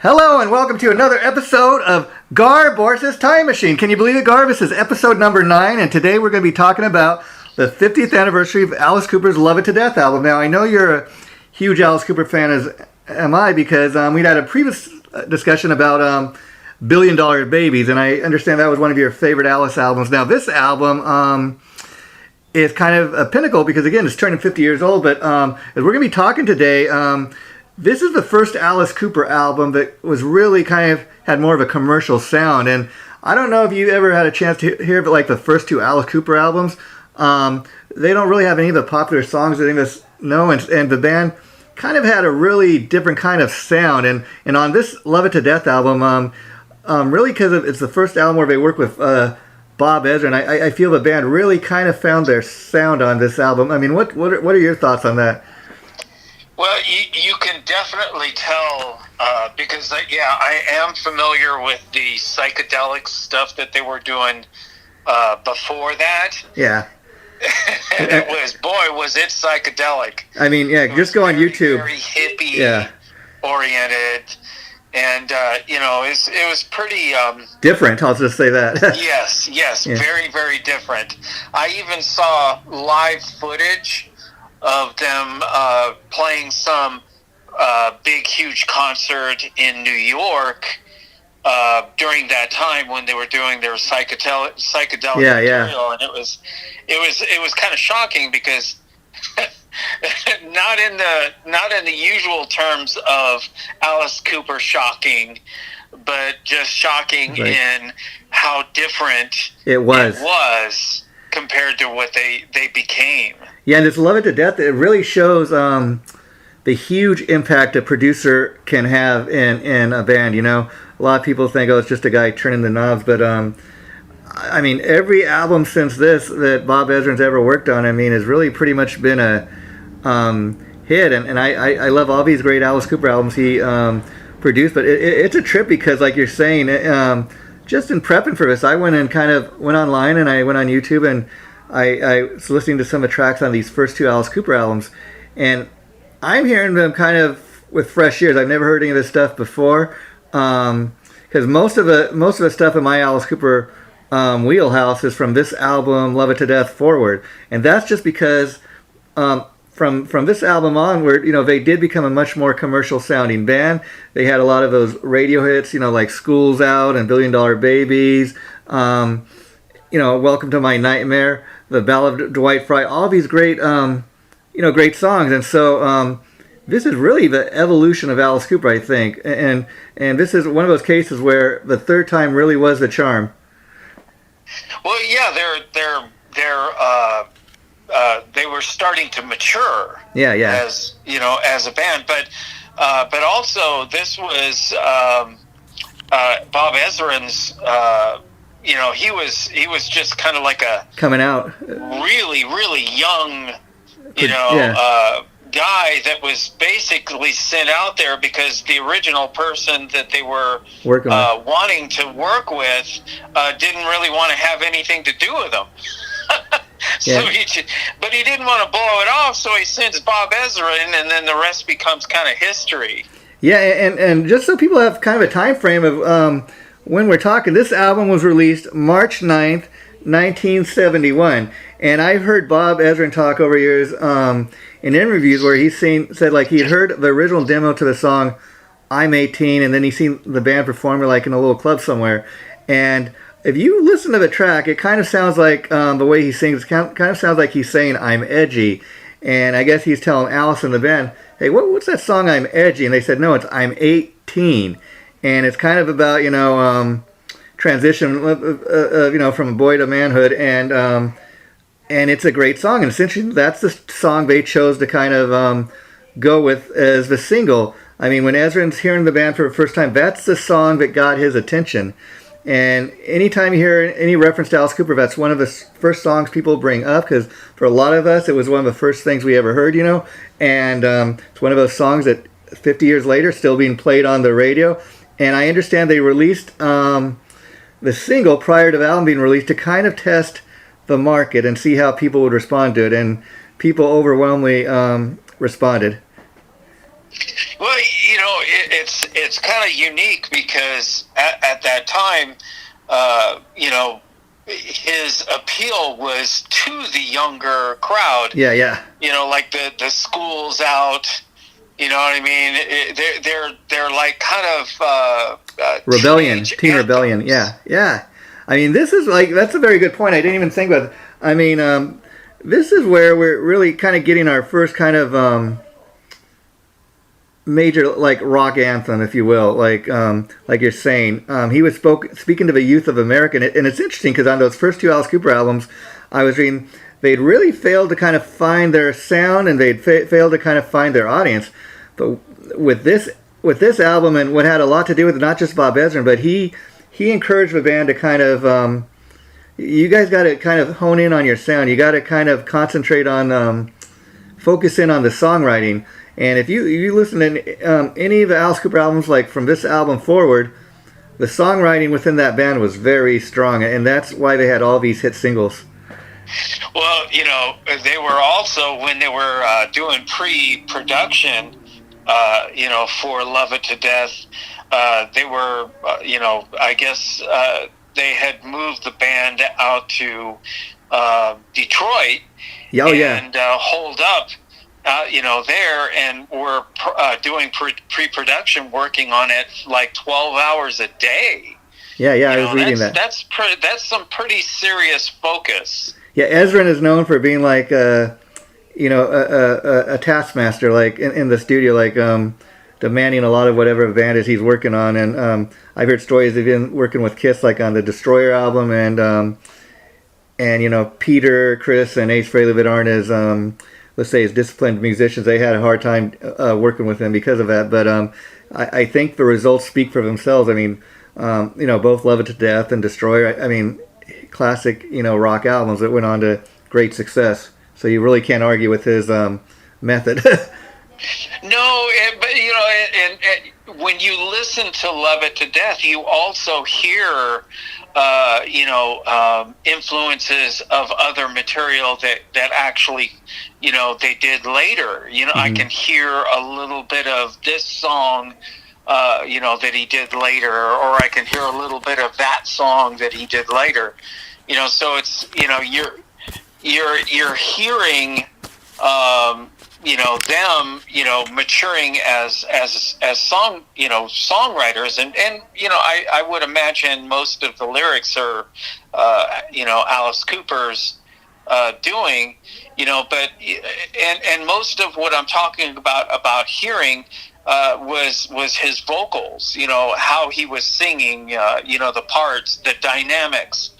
Hello and welcome to another episode of Gar Borras' Time Machine. Can you believe it, Gar? This is episode number 9, and today we're going to be talking about the 50th anniversary of Alice Cooper's Love It to Death album. Now, I know you're a huge Alice Cooper fan, as am I, because we'd had a previous discussion about $1 Billion Babies, and I understand that was one of your favorite Alice albums. Now, this album is kind of a pinnacle because, again, it's turning 50 years old, but as we're going to be talking today, this is the first Alice Cooper album that was really kind of had more of a commercial sound. And I don't know if you ever had a chance to hear like the first two Alice Cooper albums. They don't really have any of the popular songs that any of us know. And the band kind of had a really different kind of sound. And on this Love It to Death album, really because it's the first album where they work with Bob Ezrin, and I feel the band really kind of found their sound on this album. I mean, what are your thoughts on that? Well, you can definitely tell because, I am familiar with the psychedelic stuff that they were doing before that. Yeah. And it was it psychedelic. I mean, yeah, just go on YouTube. Very hippie oriented. And, it was pretty... different, I'll just say that. yes, yeah. Very, very different. I even saw live footage of them playing some big, huge concert in New York during that time when they were doing their psychedelic material, and it was kind of shocking because not in the usual terms of Alice Cooper shocking, but just shocking in how different it was compared to what they became. Yeah, and it's Love It to Death. It really shows the huge impact a producer can have in a band. You know, a lot of people think, it's just a guy turning the knobs, but I mean, every album since this that Bob Ezrin's ever worked on, I mean, has really pretty much been a hit. And I love all these great Alice Cooper albums he produced, but it's a trip because, like you're saying, just in prepping for this, I went online and I went on YouTube and I was listening to some of the tracks on these first two Alice Cooper albums, and I'm hearing them kind of with fresh ears. I've never heard any of this stuff before, because most of the stuff in my Alice Cooper wheelhouse is from this album, Love It to Death, forward, and that's just because from this album onward, they did become a much more commercial sounding band. They had a lot of those radio hits, like School's Out and $1 Billion Babies, Welcome to My Nightmare, The Ballad of Dwight Fry, all these great, great songs. And so this is really the evolution of Alice Cooper, I think. And this is one of those cases where the third time really was the charm. Well, yeah, they were starting to mature. Yeah. As as a band, but also this was Bob Ezrin's. He was just kind of like a coming out, really, really young, guy that was basically sent out there because the original person that they were wanting to work with didn't really want to have anything to do with them. But he didn't want to blow it off, so he sends Bob Ezrin, and then the rest becomes kind of history. Yeah, and just so people have kind of a time frame of when we're talking, this album was released March 9th, 1971. And I've heard Bob Ezrin talk over years in interviews where he said like he'd heard the original demo to the song I'm 18, and then he'd seen the band perform like in a little club somewhere. And if you listen to the track, it kind of sounds like the way he sings, kind of sounds like he's saying I'm edgy. And I guess he's telling Alice and the band, hey, what's that song I'm edgy? And they said, no, it's I'm 18. And it's kind of about, transition, from a boy to manhood. And it's a great song. And essentially, that's the song they chose to kind of go with as the single. I mean, when Ezrin's hearing the band for the first time, that's the song that got his attention. And anytime you hear any reference to Alice Cooper, that's one of the first songs people bring up, because for a lot of us, it was one of the first things we ever heard, And it's one of those songs that 50 years later still being played on the radio. And I understand they released the single prior to the album being released to kind of test the market and see how people would respond to it. And people overwhelmingly responded. Well, it's kind of unique because at that time, his appeal was to the younger crowd. Yeah, yeah. Like the school's out. You know what I mean? They're like kind of Rebellion, teen rebellion. Yeah, yeah. I mean, this is that's a very good point. I didn't even think about it. I mean, this is where we're really kind of getting our first kind of major rock anthem, if you will. Like you're saying, he was speaking to the youth of America, and it's interesting because on those first two Alice Cooper albums, I was reading they'd really failed to kind of find their sound, and they'd failed to kind of find their audience. But with this album, and what had a lot to do with it, not just Bob Ezrin, but he encouraged the band to kind of you guys got to kind of hone in on your sound. You got to kind of concentrate on focus in on the songwriting. And if you listen to any of the Alice Cooper albums, like from this album forward, the songwriting within that band was very strong, and that's why they had all these hit singles. Well, they were also, when they were doing pre-production, for Love It to Death, they were, I guess they had moved the band out to Detroit and holed up, there, and were doing pre-production, working on it like 12 hours a day. Yeah, I was reading that. That's some pretty serious focus. Yeah, Ezrin is known for being like a taskmaster, like in the studio, like demanding a lot of whatever band is he's working on. And I've heard stories of him working with Kiss, like on the Destroyer album, and Peter, Chris, and Ace Frehley that aren't as let's say as disciplined musicians. They had a hard time working with him because of that. But I think the results speak for themselves. I mean, both Love It to Death and Destroyer. I mean, classic rock albums that went on to great success. So you really can't argue with his method. No, but and when you listen to Love It to Death, you also hear influences of other material that actually they did later. Mm-hmm. I can hear a little bit of this song that he did later, or I can hear a little bit of that song that he did later. So it's you're hearing them maturing as songwriters, and I would imagine most of the lyrics are Alice Cooper's doing, but and most of what I'm talking about hearing was his vocals, how he was singing, the parts, the dynamics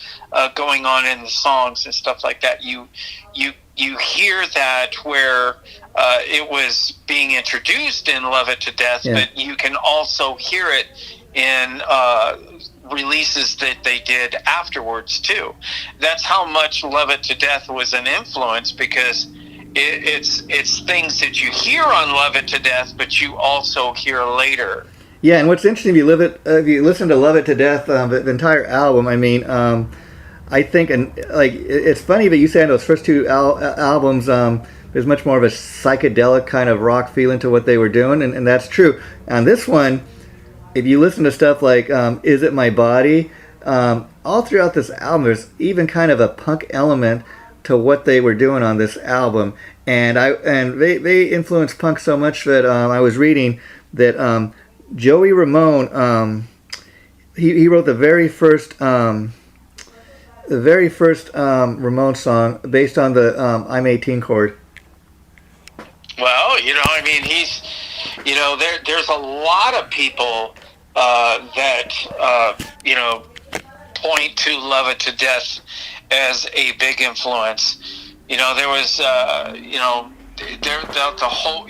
going on in the songs and stuff like that. You hear that where it was being introduced in Love It to Death, but you can also hear it in releases that they did afterwards too. That's how much Love It to Death was an influence, because it's things that you hear on Love It to Death, but you also hear later. Yeah, and what's interesting, if you listen to Love It to Death, the entire album, I mean, I think, and it's funny that you say in those first two albums, there's much more of a psychedelic kind of rock feeling to what they were doing, and that's true. On this one, if you listen to stuff like Is It My Body, all throughout this album, there's even kind of a punk element to what they were doing on this album, and they influenced punk so much that I was reading that Joey Ramone, he wrote the very first Ramone song based on the I'm 18 chord. Well, he's, there's a lot of people that point to Love It to Death as a big influence. There was the whole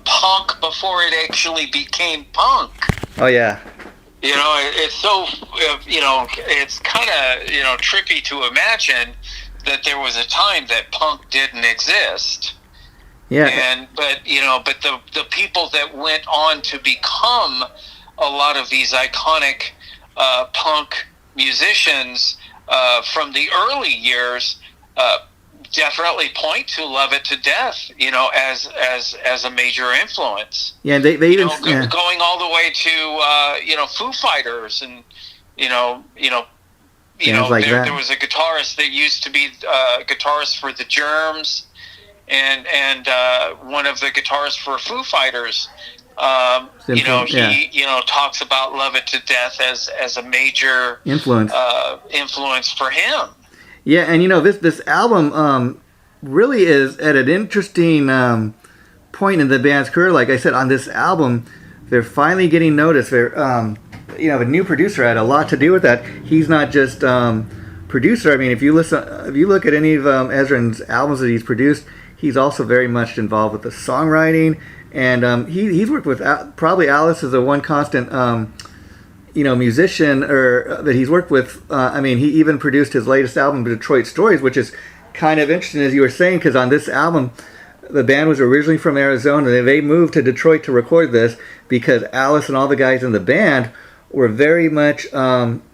punk before it actually became punk. Oh yeah. It's so it's kind of trippy to imagine that there was a time that punk didn't exist. Yeah. But the people that went on to become a lot of these iconic punk musicians from the early years, definitely point to "Love It to Death," as a major influence. Yeah, they even going all the way to Foo Fighters, and there was a guitarist that used to be guitarist for the Germs, and one of the guitarists for Foo Fighters. He talks about "Love It to Death" as a major influence for him. Yeah, and this album really is at an interesting point in the band's career. Like I said, on this album, they're finally getting noticed. They're a new producer had a lot to do with that. He's not just producer. I mean, if you look at any of Ezrin's albums that he's produced, he's also very much involved with the songwriting. And he's worked with probably Alice is the one constant musician that he's worked with. He even produced his latest album, Detroit Stories, which is kind of interesting, as you were saying, because on this album, the band was originally from Arizona. They moved to Detroit to record this because Alice and all the guys in the band were very much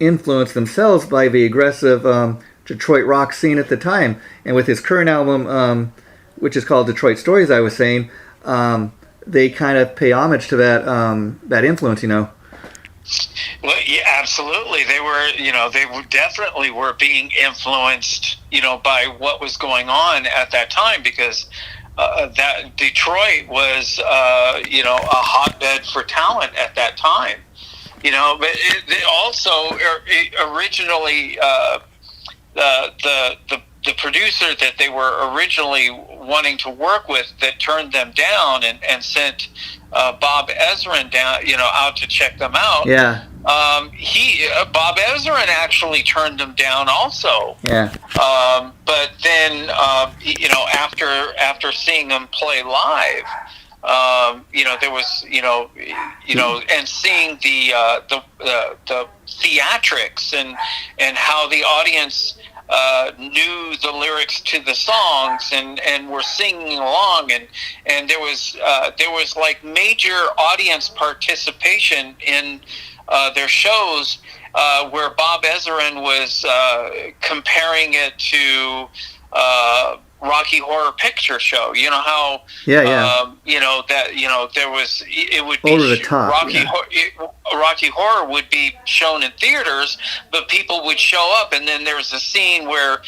influenced themselves by the aggressive Detroit rock scene at the time. And with his current album, which is called Detroit Stories, I was saying, they kind of pay homage to that influence, Well, yeah, absolutely. They definitely were being influenced, by what was going on at that time, because that Detroit was, a hotbed for talent at that time, But it also originally the producer that they were originally wanting to work with that turned them down and sent Bob Ezrin down, out to check them out. Yeah. Bob Ezrin actually turned them down also. Yeah. But then, after seeing them play live, there was, and seeing the theatrics and how the audience knew the lyrics to the songs and were singing along, and there was like major audience participation in their shows, where Bob Ezrin was comparing it to Rocky Horror Picture Show. You know how there was, it would be over the top. Rocky Horror would be shown in theaters, but people would show up, and then there was a scene where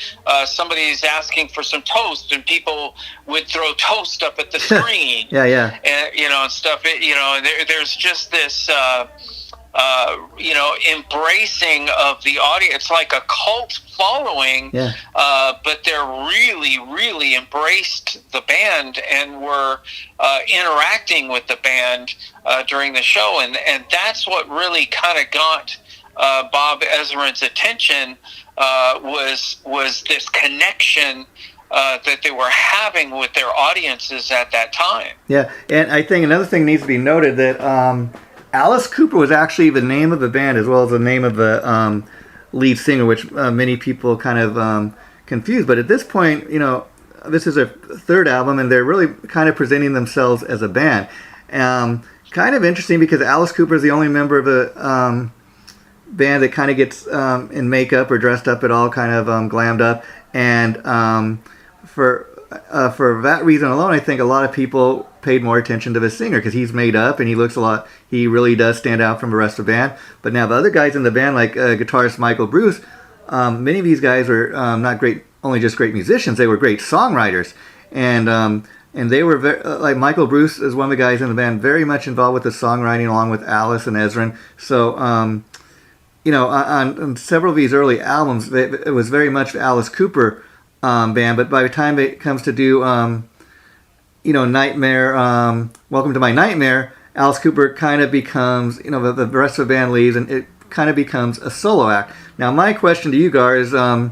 somebody's asking for some toast, and people would throw toast up at the screen. Yeah. And and stuff. There's just this embracing of the audience. It's like a cult following, but they're really, really embraced the band and were interacting with the band during the show, and that's what really kind of got Bob Ezrin's attention, was this connection that they were having with their audiences at that time. Yeah, and I think another thing needs to be noted that Alice Cooper was actually the name of the band as well as the name of the lead singer, which many people kind of confuse. But at this point, this is their third album, and they're really kind of presenting themselves as a band. Kind of interesting because Alice Cooper is the only member of a band that kind of gets in makeup or dressed up at all, kind of glammed up. And for that reason alone, I think a lot of people paid more attention to the singer because he's made up and he looks a lot. He really does stand out from the rest of the band. But now the other guys in the band, like guitarist Michael Bruce, many of these guys were not only just great musicians. They were great songwriters, and they were like Michael Bruce is one of the guys in the band, very much involved with the songwriting along with Alice and Ezrin. So on several of these early albums, it was very much the Alice Cooper band. But by the time it comes to do Nightmare, Welcome to My Nightmare, Alice Cooper kind of becomes, the rest of the band leaves, and it kind of becomes a solo act. Now, my question to you, Gar, is, do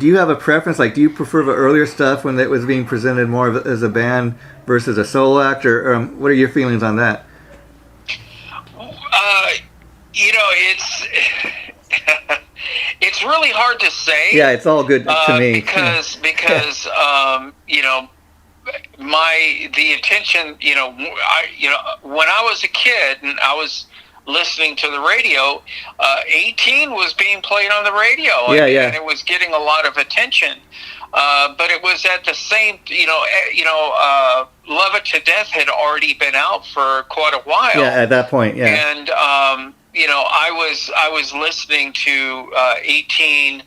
you have a preference? Like, do you prefer the earlier stuff when it was being presented more as a band versus a solo act, or what are your feelings on that? It's really hard to say. Yeah, it's all good to me. Because the attention, when I was a kid and I was listening to the radio, 18 was being played on the radio, and it was getting a lot of attention. But it was at the same, Love It to Death had already been out for quite a while. Yeah, at that point, yeah. And I was listening to 18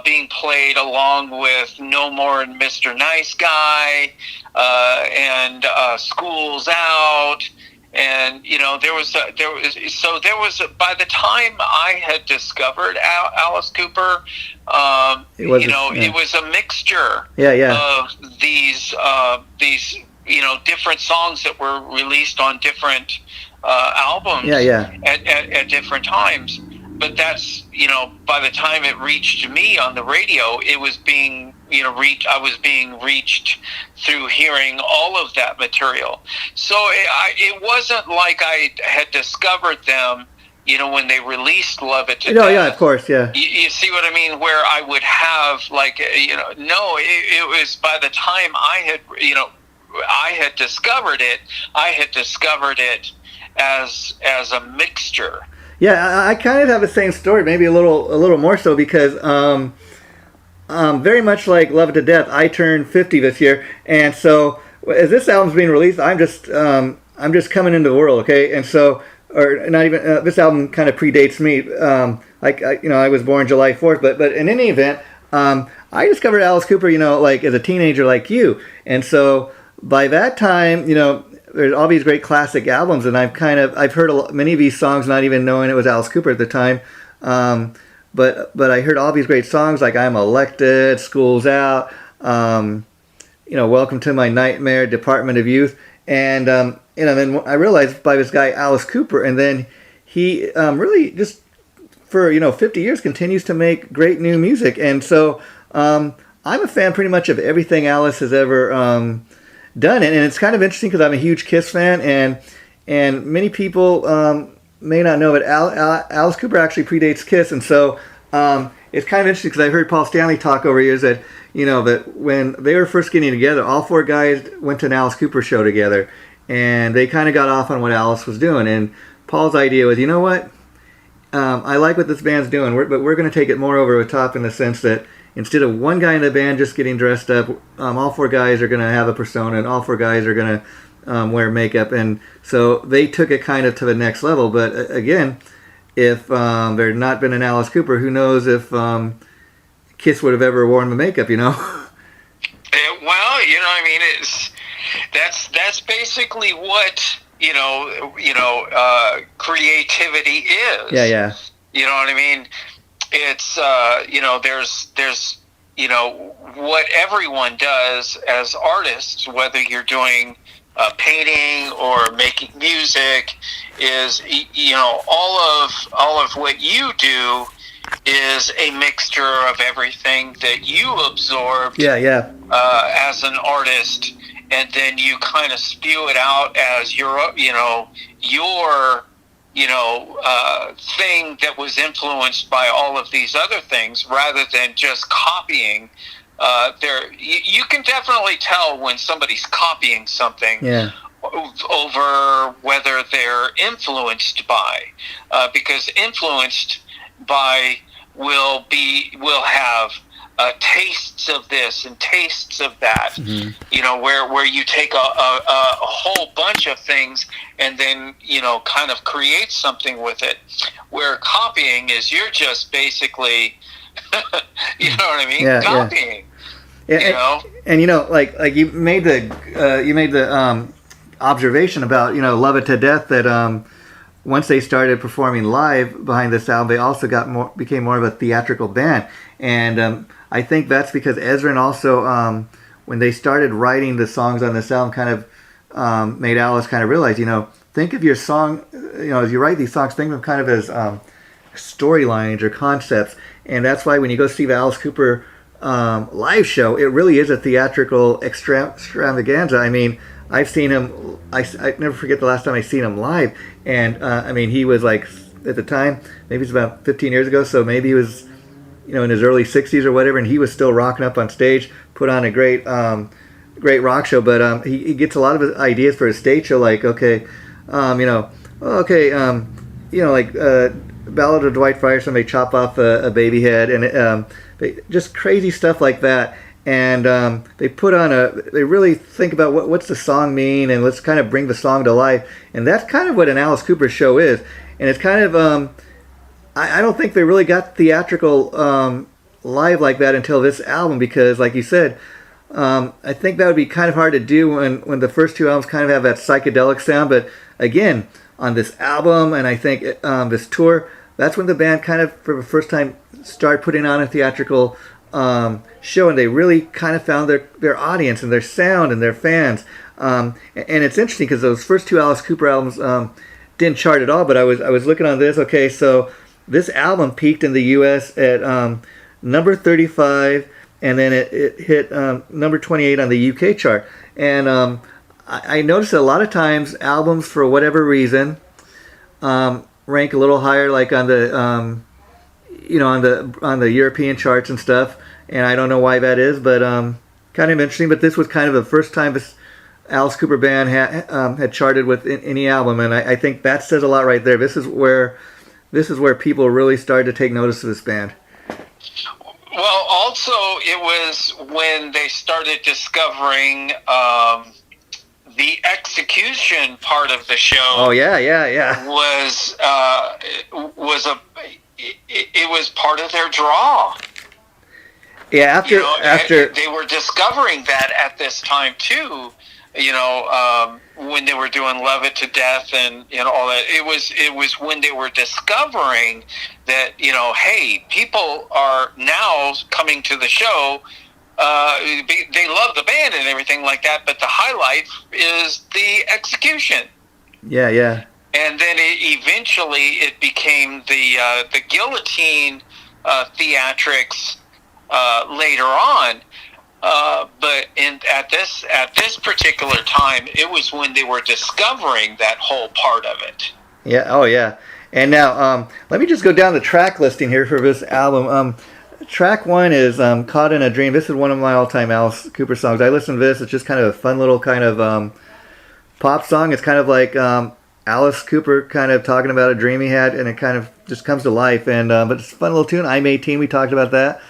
being played along with No More and Mr. Nice Guy, and School's Out. And there was by the time I had discovered Alice Cooper, it was a mixture of these different songs that were released on different albums at different times. But that's, by the time it reached me on the radio, it was being, I was being reached through hearing all of that material. So it wasn't like I had discovered them, when they released Love It to Death. Yeah, of course, yeah. You see what I mean? Where I would have, it was by the time I had discovered it, as a mixture. Yeah, I kind of have the same story, maybe a little more so, because very much like Love It to Death, I turned 50 this year, and so as this album's being released, I'm just coming into the world, okay, and so, or not even this album kind of predates me. I was born July 4th, but in any event, I discovered Alice Cooper, as a teenager like you, and so by that time, there's all these great classic albums, and I've heard many of these songs not even knowing it was Alice Cooper at the time. But I heard all these great songs like I'm Elected, School's Out, Welcome to My Nightmare, Department of Youth, and then I realized by this guy Alice Cooper, and then he really just for 50 years continues to make great new music, and so I'm a fan pretty much of everything Alice has ever done it, and it's kind of interesting because I'm a huge Kiss fan, and many people may not know, but Alice Cooper actually predates Kiss, and so it's kind of interesting because I heard Paul Stanley talk over years that that when they were first getting together, all four guys went to an Alice Cooper show together, and they kind of got off on what Alice was doing, and Paul's idea was, what, I like what this band's doing, but we're going to take it more over the top in the sense that instead of one guy in the band just getting dressed up, all four guys are going to have a persona, and all four guys are going to wear makeup. And so they took it kind of to the next level. But again, if there had not been an Alice Cooper, who knows if Kiss would have ever worn the makeup, that's basically what, creativity is. Yeah. You know what I mean? It's there's what everyone does as artists, whether you're doing painting or making music, is all of what you do is a mixture of everything that you absorbed as an artist, and then you kind of spew it out as your thing that was influenced by all of these other things, rather than just copying. You can definitely tell when somebody's copying something over whether they're influenced by, because influenced by will have tastes of this and tastes of that. Mm-hmm. Where you take a whole bunch of things and then kind of create something with it. Where copying is, you're just basically you know what I mean? Copying. Yeah. And like you made the observation about Love It to Death, that once they started performing live behind this album, they also became more of a theatrical band, and I think that's because Ezrin also, when they started writing the songs on this album, kind of made Alice kind of realize, think of your song, as you write these songs, think of them kind of as storylines or concepts, and that's why when you go see the Alice Cooper live show, it really is a theatrical extravaganza. I mean, I've seen him, I never forget the last time I seen him live, and he was like, at the time, maybe it's about 15 years ago, so maybe he was in his early 60s or whatever, and he was still rocking up on stage, put on a great rock show. But he gets a lot of ideas for his stage show, like, like Ballad of Dwight Fryer, somebody chop off a baby head, and just crazy stuff like that. And they really think about what's the song mean, and let's kind of bring the song to life. And that's kind of what an Alice Cooper show is. And it's kind of, I don't think they really got theatrical live like that until this album, because like you said, I think that would be kind of hard to do when the first two albums kind of have that psychedelic sound. But again, on this album, and I think this tour, that's when the band kind of, for the first time, started putting on a theatrical show, and they really kind of found their audience and their sound and their fans. And it's interesting because those first two Alice Cooper albums didn't chart at all, but I was looking on this. Okay, so this album peaked in the U.S. at number 35, and then it hit number 28 on the U.K. chart. And I noticed that a lot of times albums, for whatever reason, rank a little higher, like on the on the European charts and stuff. And I don't know why that is, but kind of interesting. But this was kind of the first time this Alice Cooper band had charted with any album, and I think that says a lot right there. This is where people really started to take notice of this band. Well, also it was when they started discovering the execution part of the show. Oh yeah. It was part of their draw. Yeah, after they were discovering that at this time too. When they were doing "Love It to Death" and all that, it was when they were discovering that hey, people are now coming to the show. They love the band and everything like that, but the highlight is the execution. Yeah. And then eventually it became the guillotine theatrics later on. But at this particular time, it was when they were discovering that whole part of it. Yeah. Oh yeah. And now let me just go down the track listing here for this album. Track 1 is "Caught in a Dream." This is one of my all-time Alice Cooper songs. I listen to this. It's just kind of a fun little kind of pop song. It's kind of like Alice Cooper kind of talking about a dream he had, and it kind of just comes to life. And but it's a fun little tune. "I'm 18." We talked about that.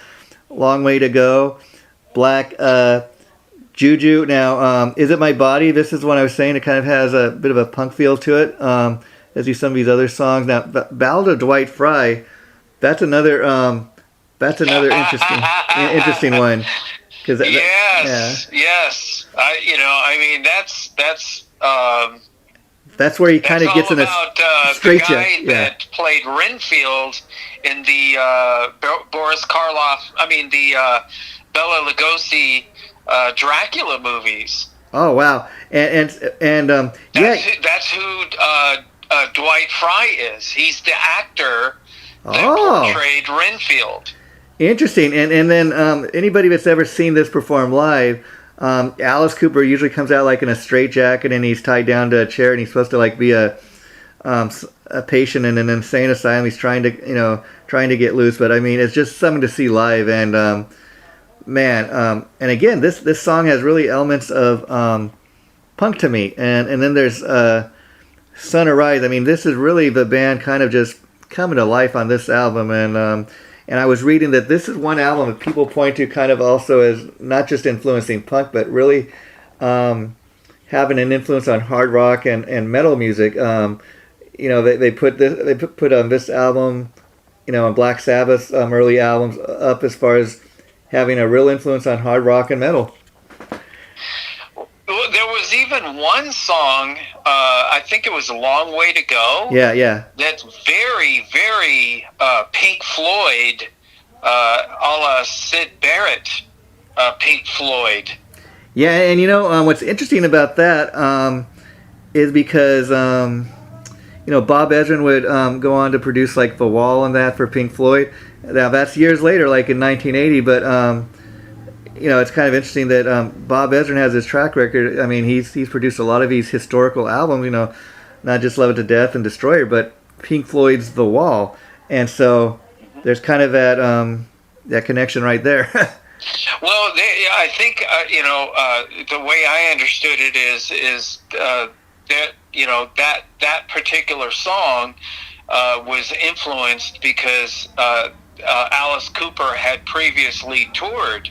"Long Way to Go." Black Juju. Now, "Is It My Body?" This is one I was saying. It kind of has a bit of a punk feel to it, as do some of these other songs. Now, "Ballad of Dwight Frye." That's another interesting one. Yes. That's where he kind of gets in a straight the guy that played Renfield in the Boris Karloff. the Bela Lugosi Dracula movies. Oh wow! And that's who Dwight Frye is. He's the actor that portrayed Renfield. Interesting. And then anybody that's ever seen this perform live, Alice Cooper usually comes out like in a straitjacket, and he's tied down to a chair, and he's supposed to like be a patient in an insane asylum. He's trying to get loose, but I mean, it's just something to see live. And and again, this song has really elements of punk to me. And then there's "Sun Arise." I mean, this is really the band kind of just coming to life on this album. And I was reading that this is one album that people point to kind of also as not just influencing punk, but really having an influence on hard rock and metal music. They put this album, on Black Sabbath's early albums up as far as having a real influence on hard rock and metal. There was even one song, I think it was "A Long Way to Go." Yeah. That's very, very Pink Floyd, a la Syd Barrett, Pink Floyd. Yeah, and what's interesting about that is because Bob Ezrin would go on to produce like "The Wall" and that for Pink Floyd. Now that's years later, like in 1980, but. It's kind of interesting that Bob Ezrin has his track record. I mean, he's produced a lot of these historical albums, not just "Love It to Death" and "Destroyer," but Pink Floyd's "The Wall," and so there's kind of that connection right there. Well, I think the way I understood it is that that particular song was influenced because Alice Cooper had previously toured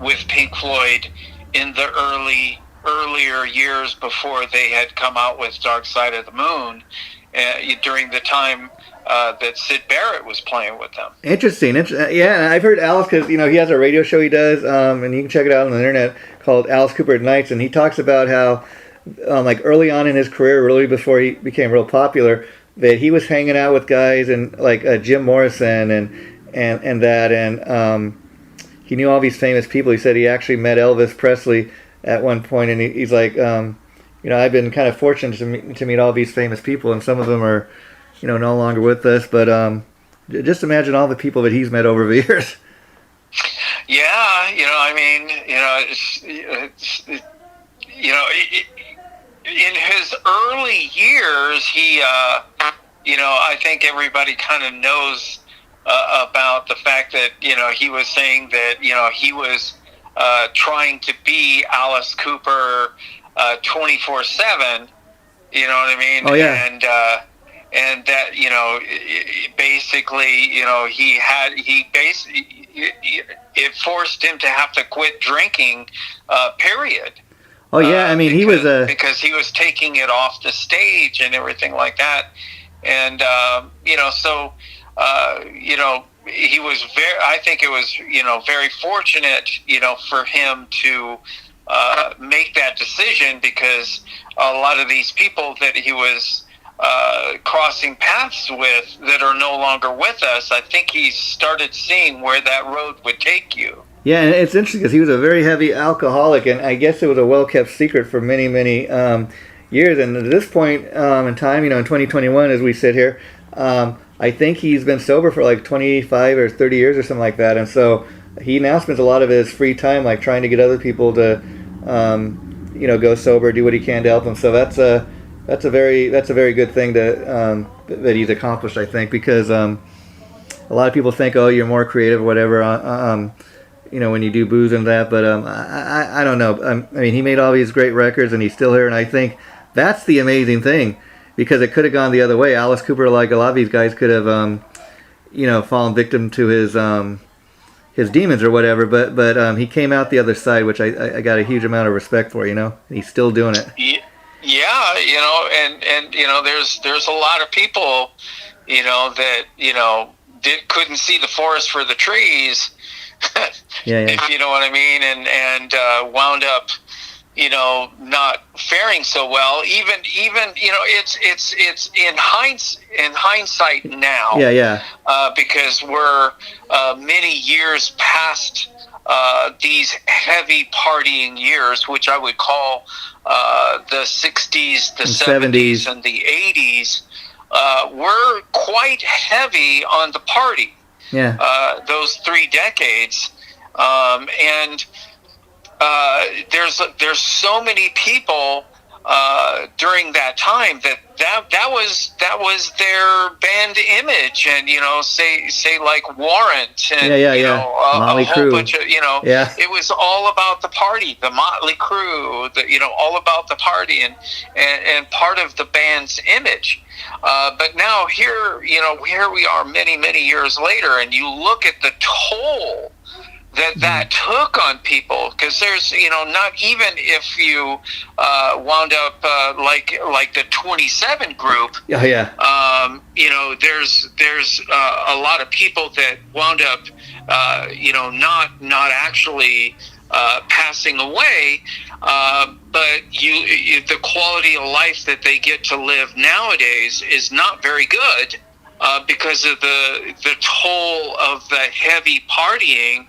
with Pink Floyd in the earlier years before they had come out with Dark Side of the Moon, during the time that Sid Barrett was playing with them. Interesting. Yeah, I've heard Alice because he has a radio show he does, and you can check it out on the internet, called Alice Cooper Nights, and he talks about how like early on in his career, really before he became real popular, that he was hanging out with guys and like Jim Morrison and he knew all these famous people. He said he actually met Elvis Presley at one point, and he's like, I've been kind of fortunate to meet all these famous people, and some of them are, no longer with us. But just imagine all the people that he's met over the years. Yeah, in his early years, he, I think everybody kind of knows about the fact that, he was saying that, he was trying to be Alice Cooper 24/7, you know what I mean? Oh, yeah. And that, basically, it forced him to have to quit drinking, period. Oh yeah, he was because he was taking it off the stage and everything like that, and he was I think it was very fortunate for him to make that decision, because a lot of these people that he was crossing paths with that are no longer with us, I think he started seeing where that road would take you. Yeah, and it's interesting because he was a very heavy alcoholic, and I guess it was a well-kept secret for many, many years. And at this point in time, in 2021, as we sit here, I think he's been sober for like 25 or 30 years or something like that. And so he now spends a lot of his free time like trying to get other people to, go sober, do what he can to help them. So that's a very good thing to that he's accomplished, I think, because a lot of people think, oh, you're more creative or whatever. When you do booze and that, but I don't know. He made all these great records, and he's still here, and I think that's the amazing thing, because it could have gone the other way. Alice Cooper, like a lot of these guys, could have, fallen victim to his demons or whatever, but he came out the other side, which I got a huge amount of respect for. He's still doing it. Yeah, and there's a lot of people, that couldn't see the forest for the trees. Yeah. If you know what I mean, and wound up, not faring so well. Even it's in hindsight now. Yeah. Because we're many years past these heavy partying years, which I would call the 60s, the 70s, and the 80s. Were quite heavy on the party. Yeah. Those 3 decades, and there's so many people during that time that was their band image, and say like Warrant and a whole bunch of it was all about the party, the Motley Crue, all about the party and part of the band's image. But now here we are many years later, and you look at the toll that took on people, because there's not even if you wound up like the 27 group. There's a lot of people that wound up not actually passing away, but the quality of life that they get to live nowadays is not very good, because of the toll of the heavy partying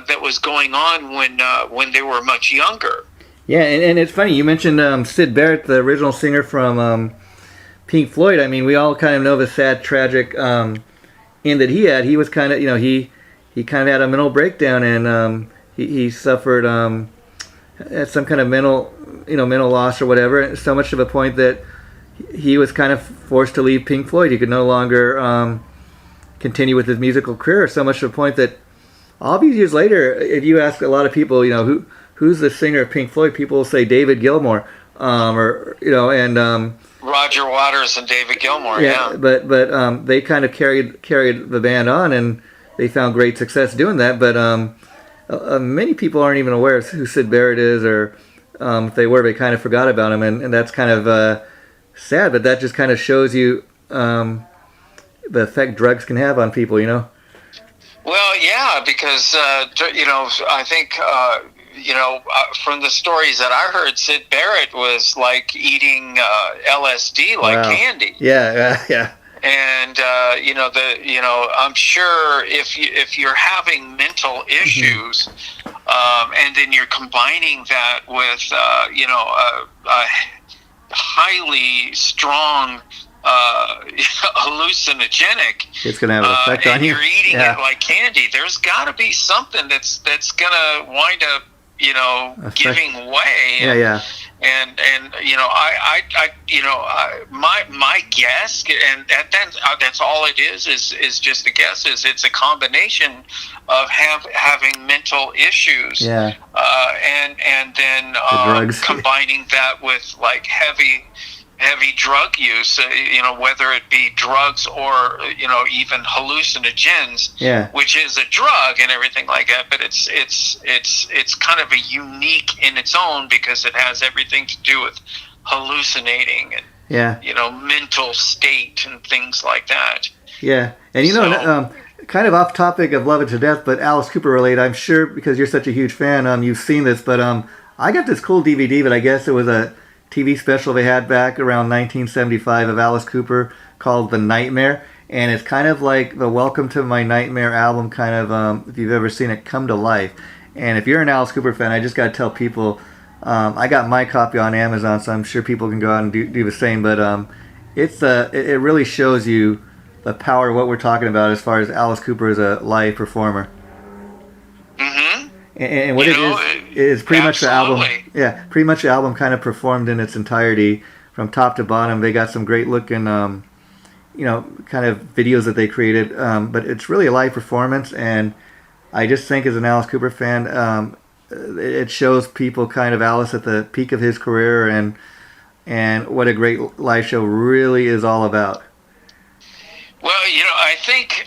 that was going on when they were much younger. Yeah, and it's funny, you mentioned Sid Barrett, the original singer from Pink Floyd. We all kind of know the sad, tragic end that he had. He was kind of, he kind of had a mental breakdown, and he suffered some kind of mental loss or whatever, so much to the point that he was kind of forced to leave Pink Floyd. He could no longer continue with his musical career, so much to the point that all these years later, if you ask a lot of people, who's the singer of Pink Floyd, people will say David Gilmour, Roger Waters and David Gilmour. Yeah. But they kind of carried the band on, and they found great success doing that. But many people aren't even aware of who Sid Barrett is, or if they were, they kind of forgot about him, and that's kind of sad. But that just kind of shows you the effect drugs can have on people, you know. Well, yeah, because I think from the stories that I heard, Sid Barrett was like eating LSD like candy. Yeah. And I'm sure if you're having mental issues, and then you're combining that with a highly strong hallucinogenic, it's gonna have an effect on you. You're eating it like candy. There's got to be something that's gonna wind up giving way. Yeah. And my guess, and that's all it is just a guess. Is it's a combination of having mental issues, and then drugs. combining that with like heavy drug use, whether it be drugs or even hallucinogens, which is a drug and everything like that. But it's kind of a unique in its own, because it has everything to do with hallucinating and mental state and things like that. Yeah, and kind of off topic of Love It to Death, but Alice Cooper related. I'm sure because you're such a huge fan, you've seen this. But I got this cool DVD, but I guess it was a TV special they had back around 1975 of Alice Cooper called The Nightmare, and it's kind of like the Welcome to My Nightmare album, kind of, if you've ever seen it come to life. And if you're an Alice Cooper fan, I just got to tell people, I got my copy on Amazon, so I'm sure people can go out and do the same, but it really shows you the power of what we're talking about as far as Alice Cooper as a live performer. Mm-hmm. And what it is pretty much the album. Yeah, pretty much the album kind of performed in its entirety from top to bottom. They got some great looking, kind of videos that they created. But it's really a live performance, and I just think as an Alice Cooper fan, it shows people kind of Alice at the peak of his career, and what a great live show really is all about. Well, I think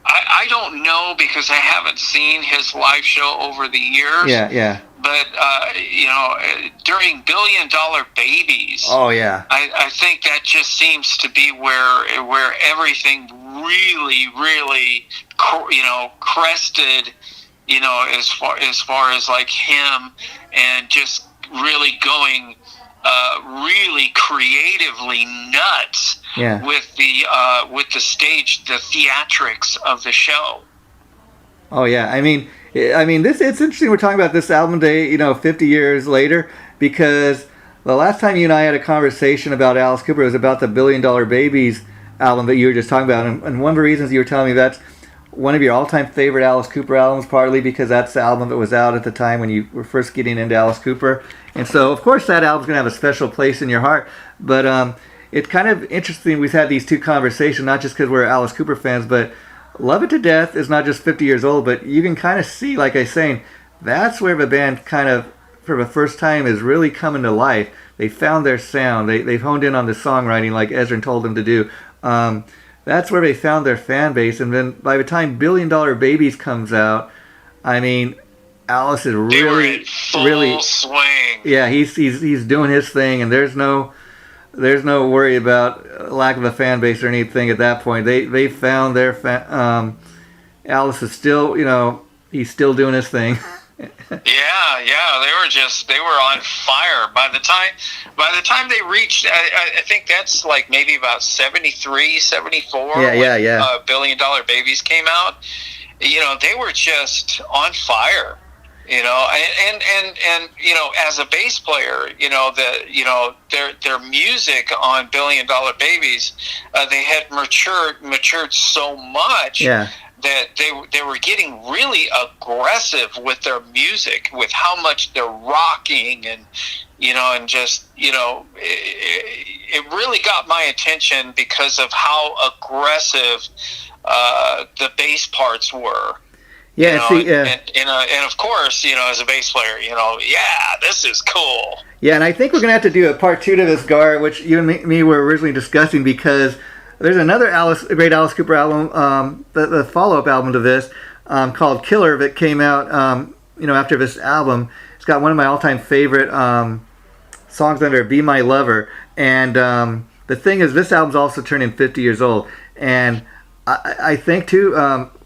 I don't know, because I haven't seen his live show over the years. Yeah. But during $Billion Babies, I think that just seems to be where everything really crested. As far as like him, and just really going really creatively nuts with the stage, the theatrics of the show. Oh yeah, I mean, it's interesting we're talking about this album day, 50 years later, because the last time you and I had a conversation about Alice Cooper was about the $1 Billion Babies album that you were just talking about, and one of the reasons you were telling me that's one of your all-time favorite Alice Cooper albums, partly because that's the album that was out at the time when you were first getting into Alice Cooper. And so, of course, that album's going to have a special place in your heart. But it's kind of interesting we've had these two conversations, not just because we're Alice Cooper fans, but Love It to Death is not just 50 years old, but you can kind of see, like I was saying, that's where the band kind of, for the first time, is really coming to life. They found their sound. They've honed in on the songwriting like Ezra told them to do. That's where they found their fan base, and then by the time $1 Billion Babies comes out, I mean, Alice is really swing. Yeah, he's doing his thing, and there's no worry about lack of a fan base or anything at that point. They found their Alice is still, he's still doing his thing. They were on fire by the time they reached. I think that's like maybe about 73, 74. $1 Billion Babies came out. They were just on fire. And as a bass player, their music on $1 Billion Babies, they had matured so much. That they were getting really aggressive with their music, with how much they're rocking, and just it really got my attention because of how aggressive the bass parts were. Yeah, see, and of course, as a bass player, yeah, this is cool. Yeah, and I think we're gonna have to do a part 2 to this, Gar, which you and me were originally discussing, because there's another great Alice Cooper album, the follow-up album to this, called Killer, that came out, after this album. It's got one of my all-time favorite songs under Be My Lover, and the thing is, this album's also turning 50 years old, and I think too,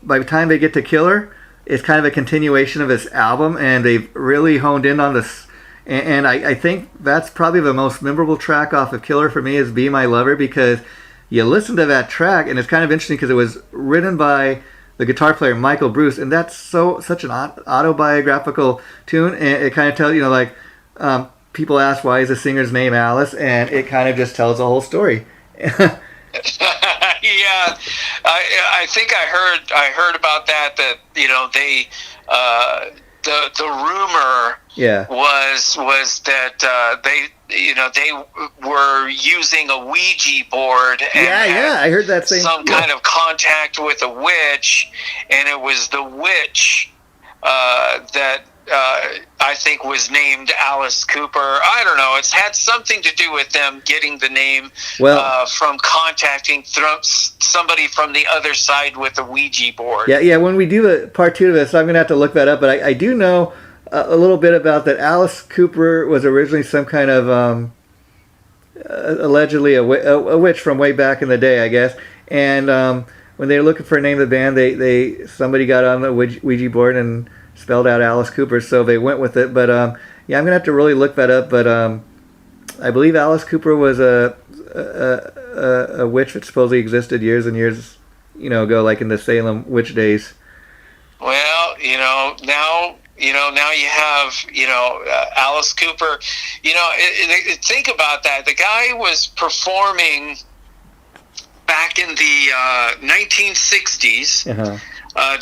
by the time they get to Killer, it's kind of a continuation of this album, and they've really honed in on this. And I think that's probably the most memorable track off of Killer for me, is Be My Lover, because you listen to that track, and it's kind of interesting because it was written by the guitar player Michael Bruce, and that's such an autobiographical tune, and it kind of tells, people ask, why is the singer's name Alice, and it kind of just tells the whole story. Yeah, I think I heard about that they the rumor was that they were using a Ouija board and I heard that same kind of contact with a witch, and it was the witch that I think was named Alice Cooper. I don't know. It's had something to do with them getting the name from contacting somebody from the other side with a Ouija board. Yeah. When we do a part 2 of this, I'm going to have to look that up. But I do know a little bit about that. Alice Cooper was originally some kind of allegedly a witch from way back in the day, I guess. And when they were looking for a name of the band, somebody got on the Ouija board and spelled out Alice Cooper, so they went with it. But I'm gonna have to really look that up. But I believe Alice Cooper was a witch that supposedly existed years and years ago, like in the Salem witch days. Well, now you have Alice Cooper. Think about that. The guy was performing back in the 1960s. Uh-huh.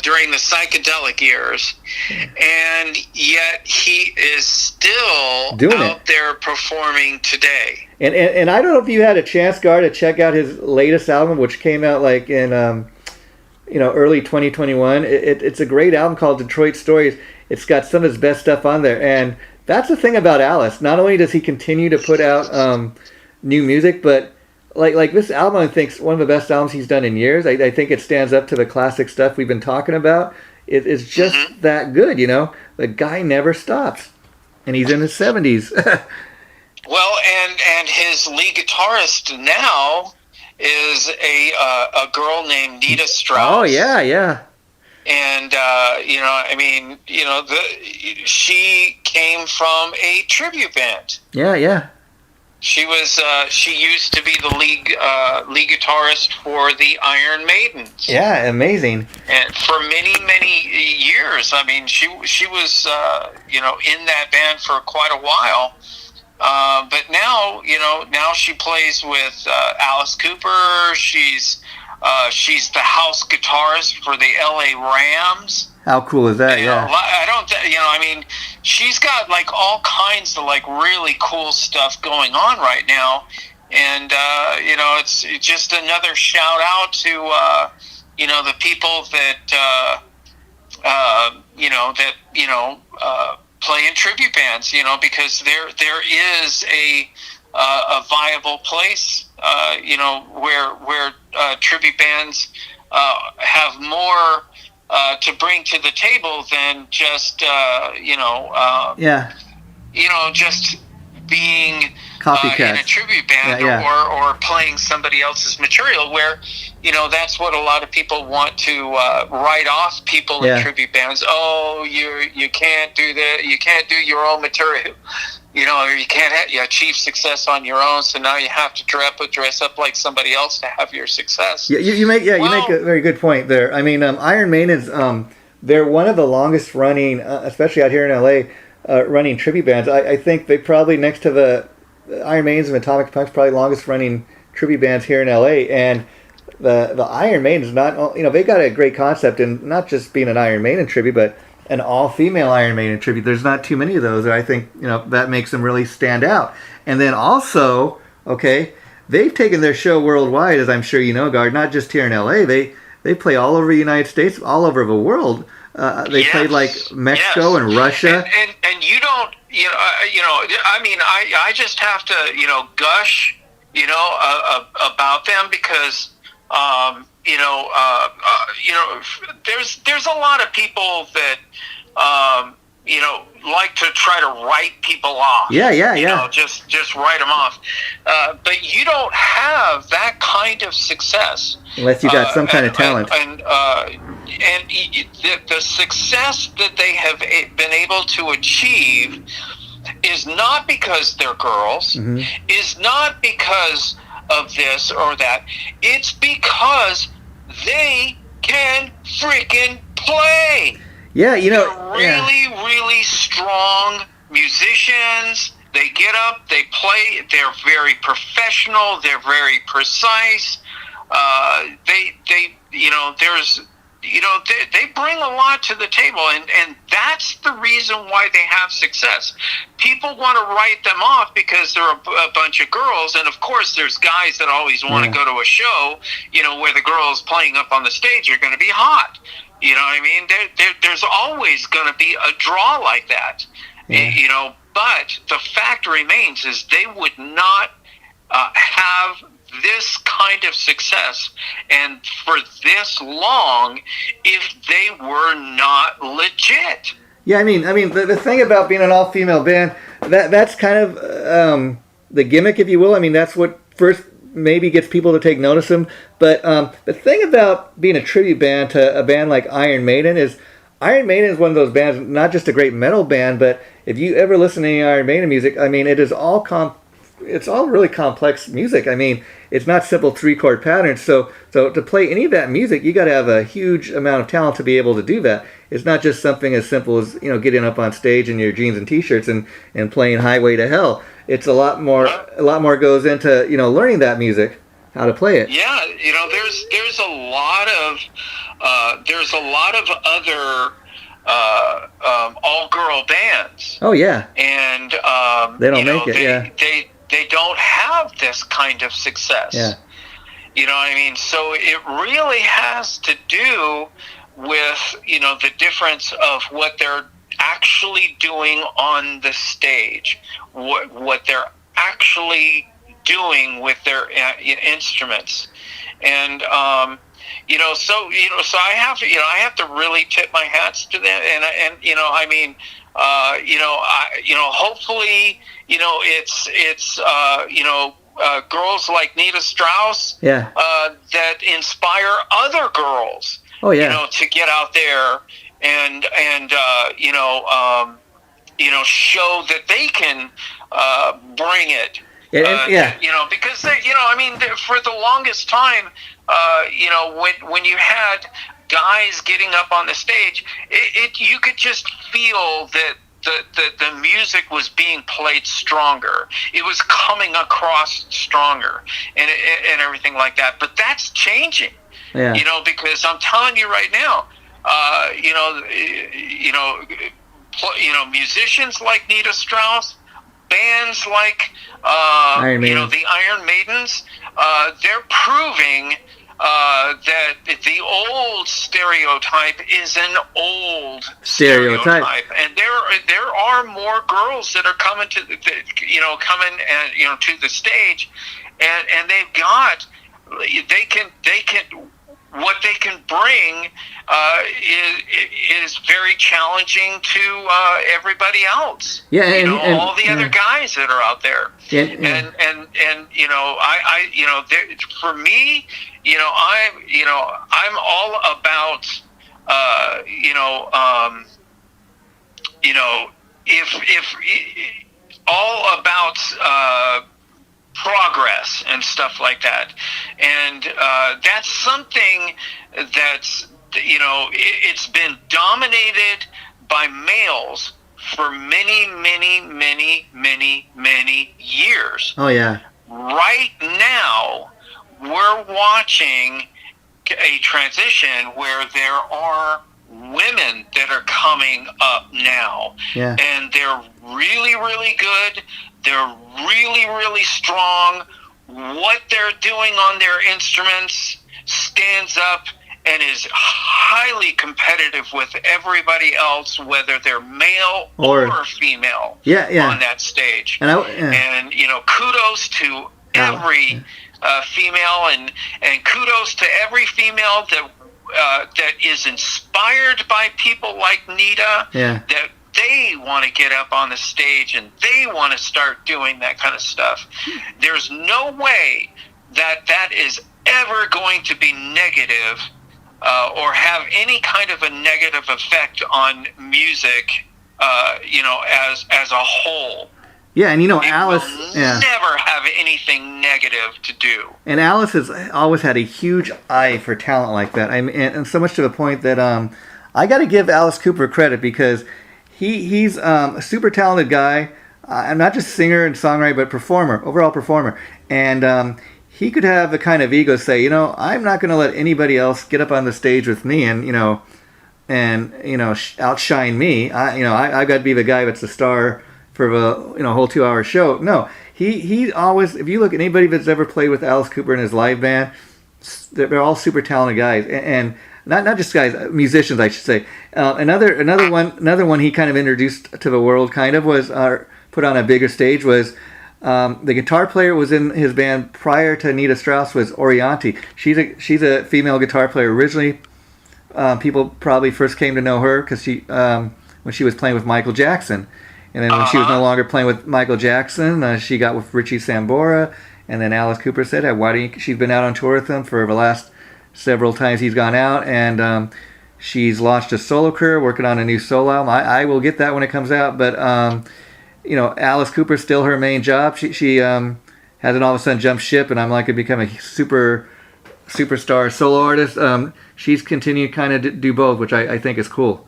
During the psychedelic years, and yet he is still out there performing today. And I don't know if you had a chance, Gar, to check out his latest album, which came out like in early 2021. It's a great album called Detroit Stories. It's got some of his best stuff on there, and that's the thing about Alice. Not only does he continue to put out new music, but like this album, I think, is one of the best albums he's done in years. I think it stands up to the classic stuff we've been talking about. It's just that good, The guy never stops, and he's in his 70s. Well, and his lead guitarist now is a girl named Nita Strauss. Oh yeah. And she came from a tribute band. Yeah. She was. She used to be the lead guitarist for the Iron Maiden. Yeah, amazing. And for many years, I mean, she was in that band for quite a while. But now now she plays with Alice Cooper. She's the house guitarist for the LA Rams. How cool is that? Yeah. I mean, she's got like all kinds of like really cool stuff going on right now, and it's just another shout out to the people that play in tribute bands, because there is a viable place, where tribute bands have more to bring to the table than just just being in a tribute band or playing somebody else's material, where that's what a lot of people want to write off people in tribute bands. Oh, you can't do that, you can't do your own material, you can't achieve success on your own, so now you have to dress up like somebody else to have your success. You make a very good point there. I mean, Iron Maiden's they're one of the longest running, especially out here in LA, running tribute bands. I think they probably, next to the Iron Maidens and Atomic Punk's, probably longest running tribute bands here in LA. And the Iron Maidens, not they got a great concept, and not just being an Iron Maiden tribute, but an all-female Iron Maiden tribute. There's not too many of those, and I think that makes them really stand out. And then also, they've taken their show worldwide, as I'm sure you know, Gar, not just here in LA. They play all over the United States, all over the world. They played like Mexico and Russia. And you don't, I mean, I just have to, gush, about them because, there's a lot of people that, like to try to write people off. Yeah. Just write them off. But you don't have that kind of success Unless you got some kind of talent. And the success that they have been able to achieve is not because they're girls, is not because of this or that. It's because they can freaking play. Yeah, they're really strong musicians. They get up, they play. They're very professional. They're very precise. They bring a lot to the table, and that's the reason why they have success. People want to write them off because they're a bunch of girls, and of course there's guys that always want to go to a show, where the girls playing up on the stage are going to be hot. You know what I mean? There's always going to be a draw like that. But the fact remains is they would not have this kind of success and for this long if they were not legit. Yeah, I mean, the thing about being an all-female band, that's kind of the gimmick, if you will. I mean, that's what first maybe gets people to take notice of them. But the thing about being a tribute band to a band like Iron Maiden is one of those bands, not just a great metal band, but if you ever listen to any Iron Maiden music, I mean, it is it's all really complex music. I mean, it's not simple 3-chord patterns. So to play any of that music, you got to have a huge amount of talent to be able to do that. It's not just something as simple as getting up on stage in your jeans and t-shirts and playing Highway to Hell. It's a lot more goes into learning that music, how to play it. Yeah, there's a lot of other all-girl bands. Oh yeah, and they don't make it. They don't have this kind of success. Yeah. You know what I mean? So it really has to do with, the difference of what they're actually doing on the stage, what they're actually doing with their instruments. And, so I have to really tip my hats to them. And hopefully, it's girls like Nita Strauss, that inspire other girls, to get out there and show that they can bring it. Because for the longest time, when you had guys getting up on the stage, you could just feel that the music was being played stronger. It was coming across stronger and everything like that. But that's changing, because I'm telling you right now, musicians like Nita Strauss, bands like, the Iron Maidens, they're proving that the old stereotype is an old stereotype, and there are more girls that are coming to to the stage, and they can what they can bring is very challenging to everybody else. Yeah, and all the other guys that are out there. And for me, I'm all about all about progress and stuff like that, and that's something that's it's been dominated by males for many years. Oh yeah. Right now, we're watching a transition where there are women that are coming up now, and they're really, really good. They're really, really strong. What they're doing on their instruments stands up and is highly competitive with everybody else, whether they're male or female, on that stage. And you know, kudos to every female, and kudos to every female that is inspired by people like Nita, that they want to get up on the stage and they want to start doing that kind of stuff. There's no way that is ever going to be negative or have any kind of a negative effect on music, you know, as a whole. Yeah, and you know, Alice never have anything negative to do. And Alice has always had a huge eye for talent like that. I mean, and so much to the point that I got to give Alice Cooper credit, because he's a super talented guy. I'm not just singer and songwriter, but overall performer. And he could have the kind of ego say, you know, I'm not going to let anybody else get up on the stage with me and outshine me. I got to be the guy that's the star for the whole 2-hour show. No, he always, if you look at anybody that's ever played with Alice Cooper and his live band, they're all super talented guys, and not just guys, musicians, I should say. Another one he kind of introduced to the world, kind of, was put on a bigger stage, was the guitar player was in his band prior to Nita Strauss, was Orianti. She's a female guitar player. Originally, people probably first came to know her because she when she was playing with Michael Jackson. And then when she was no longer playing with Michael Jackson, she got with Richie Sambora. And then Alice Cooper said, she's been out on tour with him for the last several times he's gone out. And she's launched a solo career, working on a new solo album. I will get that when it comes out. But, Alice Cooper's still her main job. She hasn't all of a sudden jumped ship, and I'm like to become a superstar solo artist. She's continued kind of to do both, which I think is cool.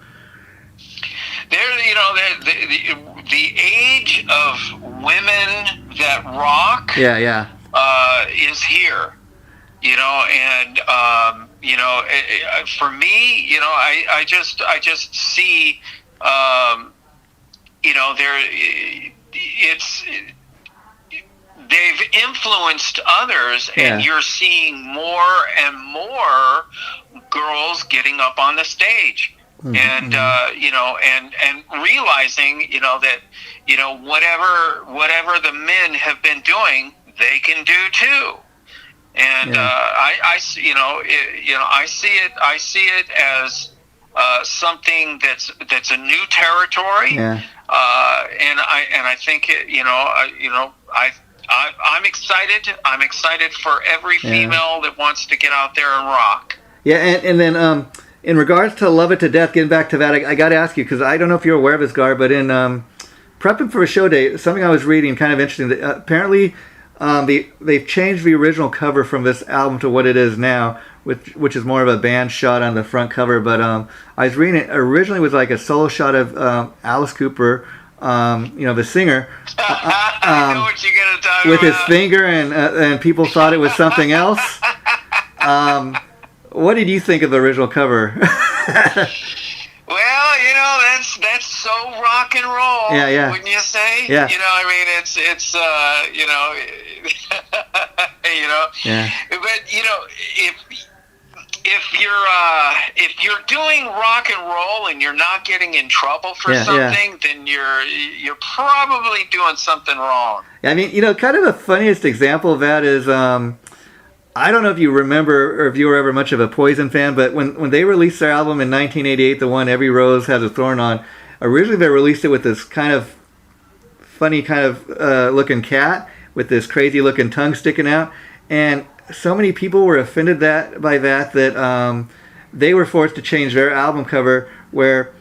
The age of women that rock is here, and for me, I just see, they've influenced others, and you're seeing more and more girls getting up on the stage. And and realizing that whatever the men have been doing, they can do too. And I see it as something that's a new territory. And I think I'm excited. I'm excited for every female that wants to get out there and rock. Yeah, and then. In regards to Love It to Death, getting back to that, I got to ask you, because I don't know if you're aware of this, Gar, but in prepping for a show day, something I was reading, kind of interesting, that apparently they've changed the original cover from this album to what it is now, which is more of a band shot on the front cover. But I was reading it, originally was like a solo shot of Alice Cooper, the singer, I know what you're gonna talk with about. his finger, and people thought it was something else. What did you think of the original cover? Well, that's so rock and roll. Yeah. Wouldn't you say? Yeah. It's Yeah. But if you're doing rock and roll and you're not getting in trouble for something, then you're probably doing something wrong. I mean, kind of the funniest example of that is. I don't know if you remember or if you were ever much of a Poison fan, but when they released their album in 1988, the one Every Rose Has a Thorn on, originally they released it with this kind of funny looking cat with this crazy looking tongue sticking out, and so many people were offended by that they were forced to change their album cover where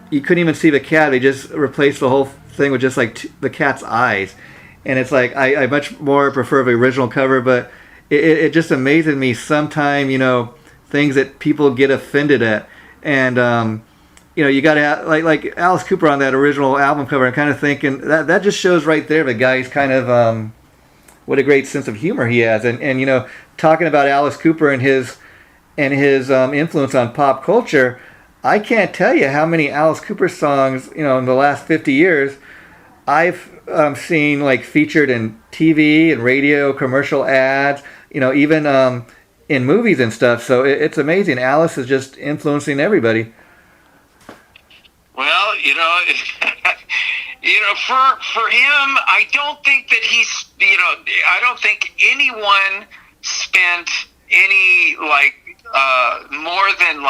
you couldn't even see the cat. They just replaced the whole thing with just like the cat's eyes, and it's like I much more prefer the original cover, but it just amazes me sometimes, things that people get offended at. And, you got to have, like Alice Cooper on that original album cover, and kind of thinking, that just shows right there the guy's kind of, what a great sense of humor he has. And talking about Alice Cooper and his influence on pop culture, I can't tell you how many Alice Cooper songs, in the last 50 years, I've seen featured in TV and radio commercial ads, even in movies and stuff. So it's amazing. Alice is just influencing everybody. Well, for him, I don't think that he's, I don't think anyone spent any more than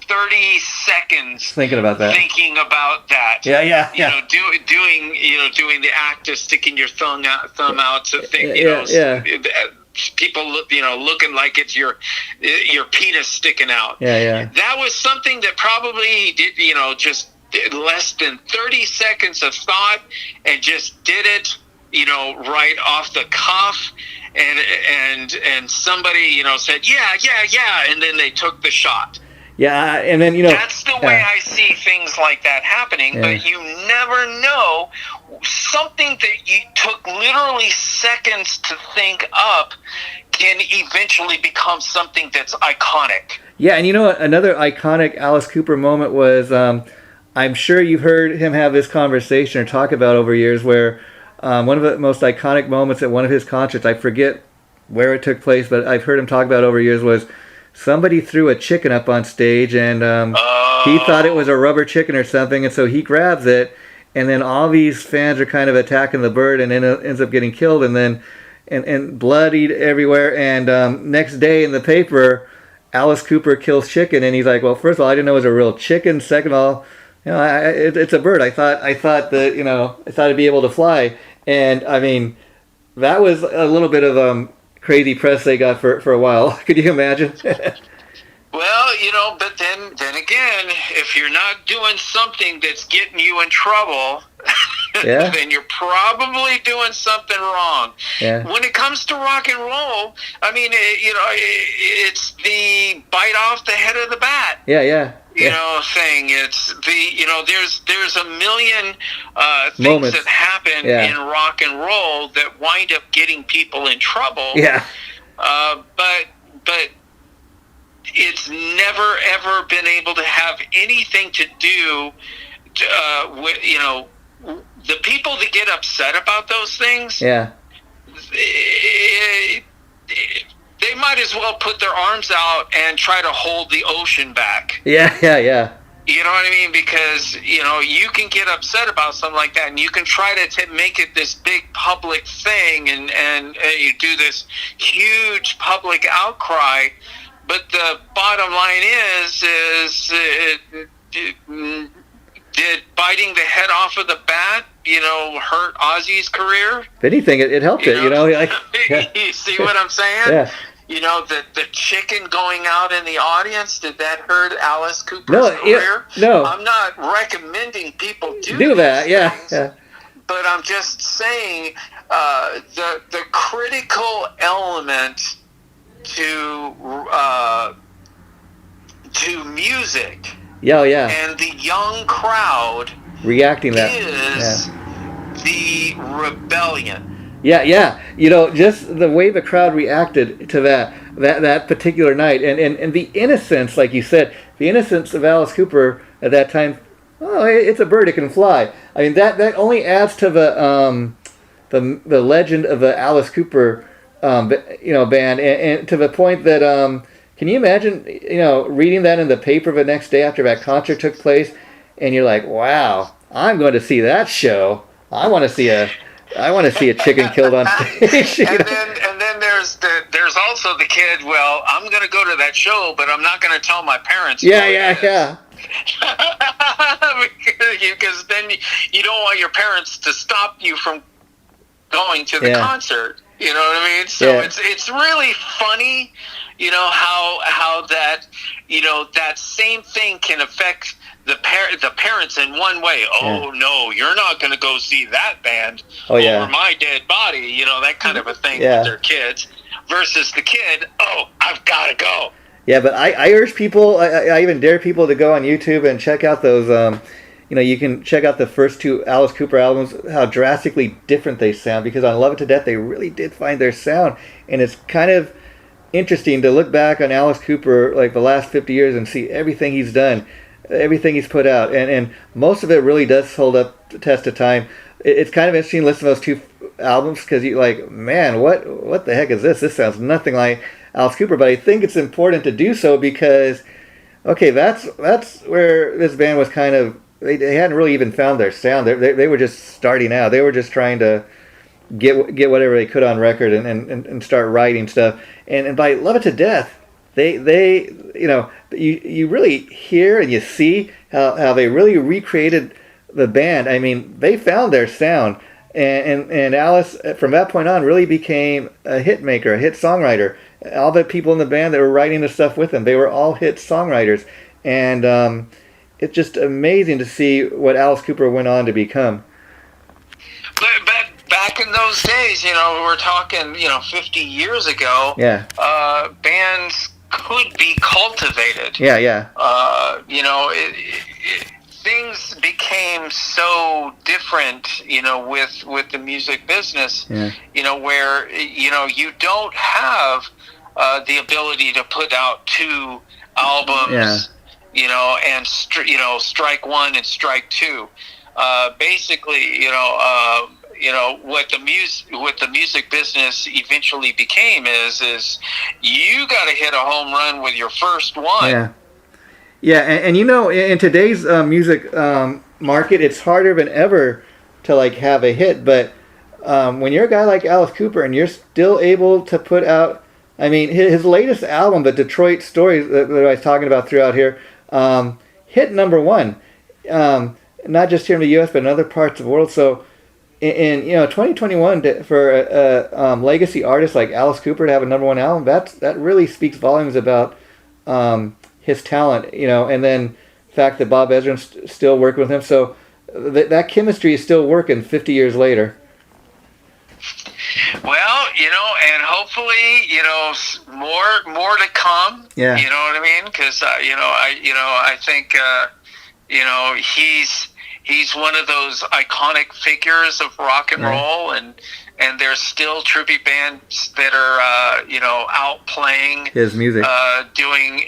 30 seconds thinking about that. Yeah. Doing the act of sticking your thumb out to think, people looking like it's your penis sticking out. That was something that probably did, just less than 30 seconds of thought, and just did it, right off the cuff. And somebody, said, yeah, and then they took the shot. Yeah, and then, that's the way I see things like that happening, but you never know. Something that you took literally seconds to think up can eventually become something that's iconic. Yeah, and another iconic Alice Cooper moment was, I'm sure you've heard him have this conversation or talk about over years, where one of the most iconic moments at one of his concerts, I forget where it took place, but I've heard him talk about over years, was somebody threw a chicken up on stage, and he thought it was a rubber chicken or something, and so he grabs it, and then all these fans are kind of attacking the bird, and then it ends up getting killed, and then and bloodied everywhere. And next day in the paper, Alice Cooper kills chicken, and he's like, well, first of all, I didn't know it was a real chicken. Second of all, it's a bird. I thought that I thought it'd be able to fly, and I mean, that was a little bit of crazy press they got for a while. Could you imagine? Well, but then again, if you're not doing something that's getting you in trouble, then you're probably doing something wrong. Yeah. When it comes to rock and roll, I mean, it's the bite off the head of the bat. Yeah. Thing. It's the, there's a million things moments that happen in rock and roll that wind up getting people in trouble. Yeah. But it's never ever been able to have anything to do with, the people that get upset about those things. Yeah. They might as well put their arms out and try to hold the ocean back. Yeah. You know what I mean? Because, you can get upset about something like that, and you can try to make it this big public thing, and you do this huge public outcry. But the bottom line is did biting the head off of the bat, hurt Ozzy's career? If anything, it helped it, You see what I'm saying? Yeah. The chicken going out in the audience, did that hurt Alice Cooper's career? No. I'm not recommending people do that, yeah. But I'm just saying the critical element to music and the young crowd reacting that is the rebellion. Yeah. Just the way the crowd reacted to that particular night, and the innocence, like you said, the innocence of Alice Cooper at that time. Oh, it's a bird; it can fly. I mean, that only adds to the legend of the Alice Cooper band, and to the point that can you imagine reading that in the paper the next day after that concert took place, and you're like, wow, I'm going to see that show. I want to see a chicken killed on stage. And then there's also the kid. Well, I'm going to go to that show, but I'm not going to tell my parents. Yeah. Because then you don't want your parents to stop you from going to the concert. You know what I mean? So it's really funny, how that that same thing can affect the parents in one way. Oh no, you're not going to go see that band over my dead body. That kind of a thing with their kids. Versus the kid, I've got to go. Yeah, but I urge people, I even dare people to go on YouTube and check out those. You can check out the first two Alice Cooper albums, how drastically different they sound, because on Love It to Death, they really did find their sound. And it's kind of interesting to look back on Alice Cooper, like the last 50 years, and see everything he's done, everything he's put out. And most of it really does hold up the test of time. It's kind of interesting to listen to those two albums because you like, man, what the heck is this? This sounds nothing like Alice Cooper. But I think it's important to do so because, okay, that's where this band was kind of, they hadn't really even found their sound. They were just starting out. They were just trying to get whatever they could on record and start writing stuff. And by Love It to Death, they you know, you really hear and you see how they really recreated the band. I mean, they found their sound, and Alice from that point on really became a hit maker, a hit songwriter. All the people in the band that were writing the stuff with them, they were all hit songwriters, and it's just amazing to see what Alice Cooper went on to become. But back in those days, you know, we're talking, 50 years ago. Yeah. Bands could be cultivated. Yeah. Things became so different, with the music business. Yeah. Where you don't have the ability to put out 2 albums. Yeah. And strike 1 and strike 2. Basically, what the music business eventually became is you got to hit a home run with your first one. Yeah, and in today's music market, it's harder than ever to like have a hit. But when you're a guy like Alice Cooper and you're still able to put out, I mean, his latest album, the Detroit Stories that I was talking about throughout here, hit number 1. Not just here in the U.S., but in other parts of the world. So, in 2021, for a legacy artist like Alice Cooper to have a number 1 album, that really speaks volumes about his talent. And then the fact that Bob Ezrin's still working with him. So that chemistry is still working 50 years later. Well, and hopefully, more to come. Yeah. You know what I mean? Because I think he's one of those iconic figures of rock and roll, and there's still tribute bands that are out playing his music, doing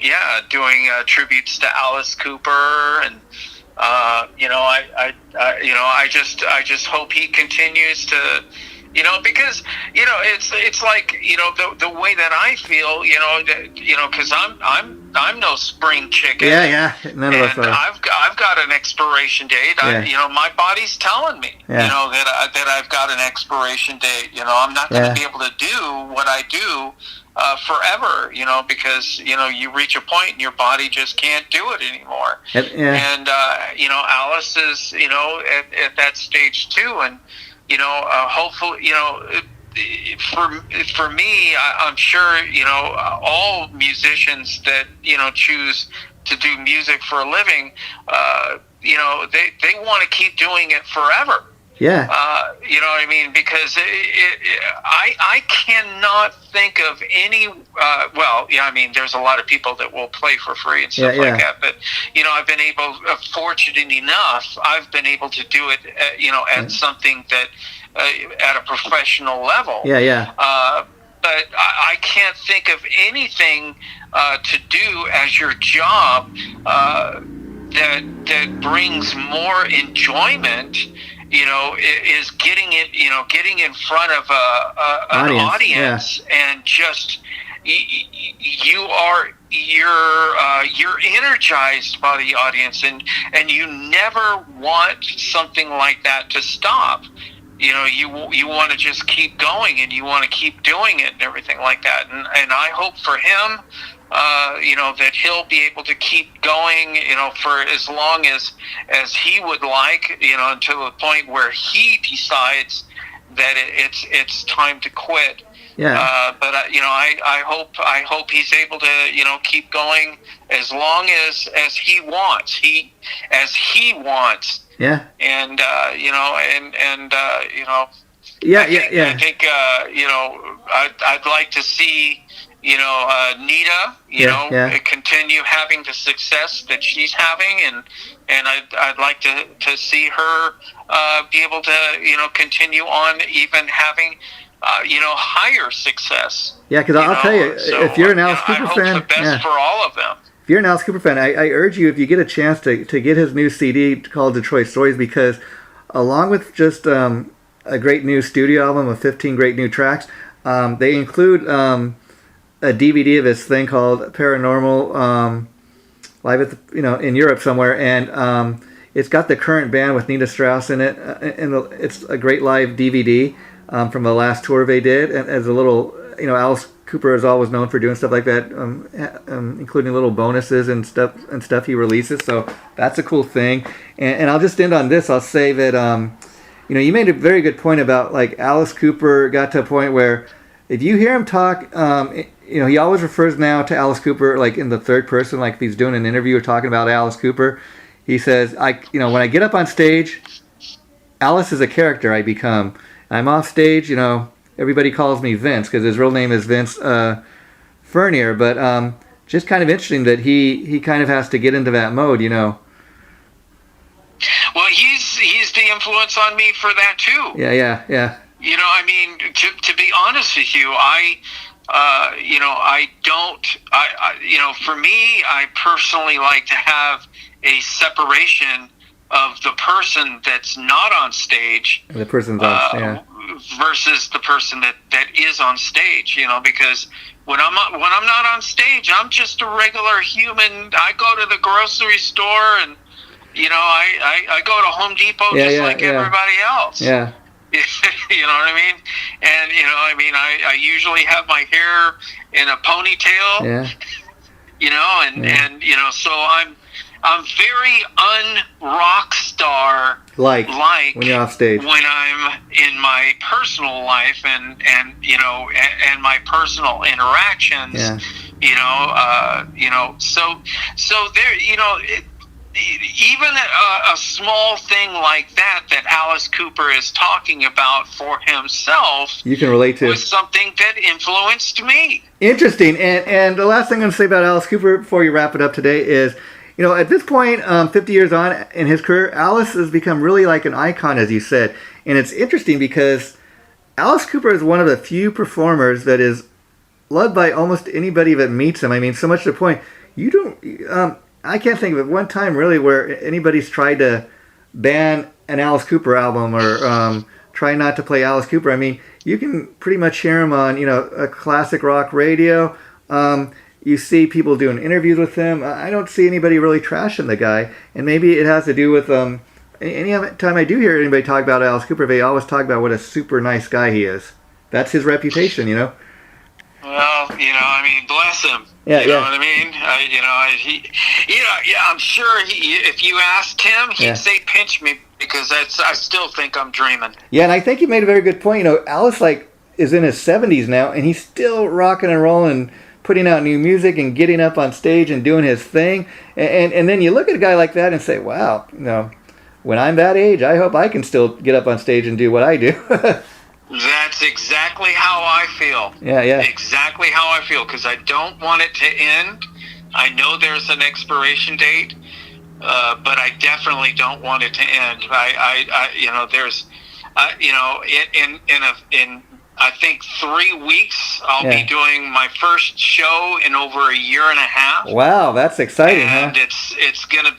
tributes to Alice Cooper, and I just hope he continues to. Because it's like the way that I feel, because I'm no spring chicken. Yeah, none of us are. I've got an expiration date. Yeah. My body's telling me, that I've got an expiration date. I'm not going to be able to do what I do forever. Because you reach a point and your body just can't do it anymore. And Alice is at that stage too, and. Hopefully, for me, I'm sure, all musicians that, choose to do music for a living, they want to keep doing it forever. Yeah. You know what I mean? Because I cannot think of any, there's a lot of people that will play for free and stuff like that. But, I've been fortunate enough, I've been able to do it, at something that, at a professional level. But I can't think of anything to do as your job that brings more enjoyment. Is getting in front of an audience and just you're energized by the audience, and you never want something like that to stop. You want to just keep going, and you want to keep doing it and everything like that. And I hope for him, that he'll be able to keep going, for as long as he would like, until the point where he decides that it's time to quit. Yeah. But I hope he's able to keep going as long as he wants. As he wants. Yeah. And I think I'd like to see Nita continue having the success that she's having, and I'd like to see her be able to continue on, even having higher success. Yeah, because I'll tell you, if you're an Alice Cooper fan, I hope the best for all of them. If you're an Alice Cooper fan, I urge you, if you get a chance, to get his new CD called Detroit Stories, because along with just a great new studio album of 15 great new tracks. They include a DVD of his thing called Paranormal, live at in Europe somewhere, and it's got the current band with Nina Strauss in it, and it's a great live DVD from the last tour they did. And as a little, Alice Cooper is always known for doing stuff like that, including little bonuses and stuff he releases. So that's a cool thing. And I'll just end on this. I'll say that you made a very good point about like Alice Cooper got to a point where if you hear him talk, he always refers now to Alice Cooper like in the third person, like if he's doing an interview or talking about Alice Cooper. He says, when I get up on stage, Alice is a character I become. I'm off stage, everybody calls me Vince because his real name is Vince Furnier. But just kind of interesting that he kind of has to get into that mode, Well, he's the influence on me for that too. Yeah. To be honest with you, for me, I personally like to have a separation of the person that's not on stage, the person's versus the person that is on stage. Because when I'm not on stage, I'm just a regular human. I go to the grocery store and I go to Home Depot everybody else. Yeah. You know what I mean? And I usually have my hair in a ponytail. Yeah. So I'm very un-rock star like when you're off stage, when I'm in my personal life and my personal interactions. Yeah. So there, even a small thing like that Alice Cooper is talking about for himself, you can relate to, was something that influenced me. Interesting. And the last thing I'm going to say about Alice Cooper before you wrap it up today is, at this point, 50 years on in his career, Alice has become really like an icon, as you said. And it's interesting because Alice Cooper is one of the few performers that is loved by almost anybody that meets him. I mean, so much to the point, I can't think of one time really where anybody's tried to ban an Alice Cooper album or try not to play Alice Cooper. I mean, you can pretty much hear him on, a classic rock radio. You see people doing interviews with him. I don't see anybody really trashing the guy. And maybe it has to do with, any time I do hear anybody talk about Alice Cooper, they always talk about what a super nice guy he is. That's his reputation, Well, bless him. Yeah, you know what I mean? I'm sure if you asked him, he'd say pinch me because I still think I'm dreaming. Yeah, and I think you made a very good point. Alice is in his 70s now, and he's still rocking and rolling, putting out new music and getting up on stage and doing his thing. And then you look at a guy like that and say, wow, when I'm that age, I hope I can still get up on stage and do what I do. That's exactly how I feel. Yeah. Exactly how I feel, because I don't want it to end. I know there's an expiration date, but I definitely don't want it to end. In I think 3 weeks, I'll be doing my first show in over a year and a half. Wow, that's exciting, and it's going to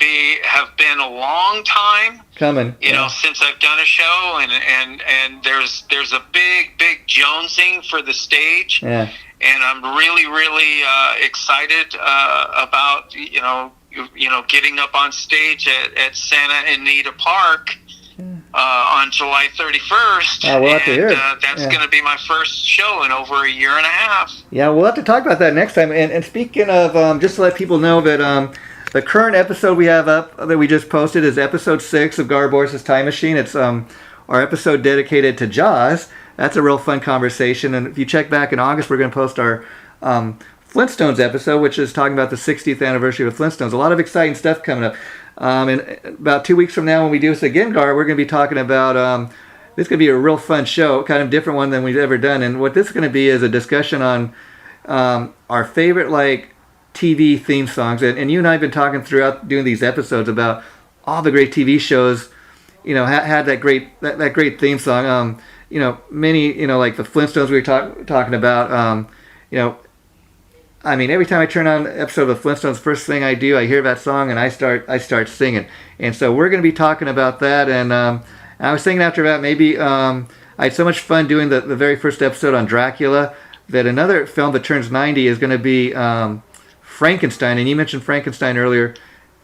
have been a long time coming. Since I've done a show, and there's a big jonesing for the stage. Yeah. And I'm really excited about getting up on stage at Santa Anita Park. On July 31st, we'll have to hear it. That's going to be my first show in over a year and a half. Yeah, we'll have to talk about that next time. And speaking of, just to let people know that the current episode we have up that we just posted is episode 6 of Gar Borras' Time Machine. It's our episode dedicated to Jaws. That's a real fun conversation. And if you check back in August, we're going to post our Flintstones episode, which is talking about the 60th anniversary of Flintstones. A lot of exciting stuff coming up. And about 2 weeks from now when we do this again, Gar, we're going to be talking about, this is going to be a real fun show, kind of different one than we've ever done. And what this is going to be is a discussion on our favorite, TV theme songs. And you and I have been talking throughout doing these episodes about all the great TV shows, had that great theme song. Many, like the Flintstones we were talking about, every time I turn on an episode of the Flintstones, first thing I do, I hear that song and I start singing. And so we're going to be talking about that. And And I was thinking after that, maybe I had so much fun doing the very first episode on Dracula that another film that turns 90 is going to be Frankenstein. And you mentioned Frankenstein earlier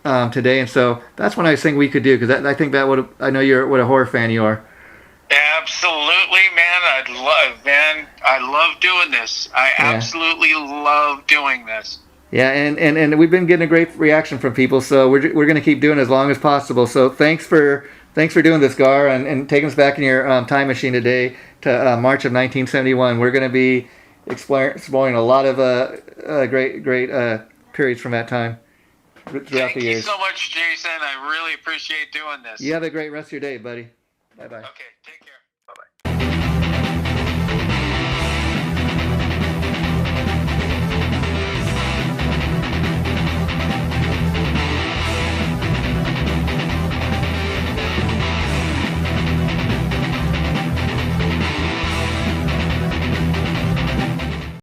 today, and so that's one I was thinking we could do, because I think that would, I know you're what a horror fan you are. Absolutely, man. I love doing this. I absolutely love doing this. Yeah, and we've been getting a great reaction from people, so we're going to keep doing it as long as possible. So thanks for doing this, Gar, and taking us back in your time machine today to March of 1971. We're going to be exploring a lot of great periods from that time throughout the years. Thank you so much, Jason. I really appreciate doing this. You have a great rest of your day, buddy. Bye-bye. Okay, take care.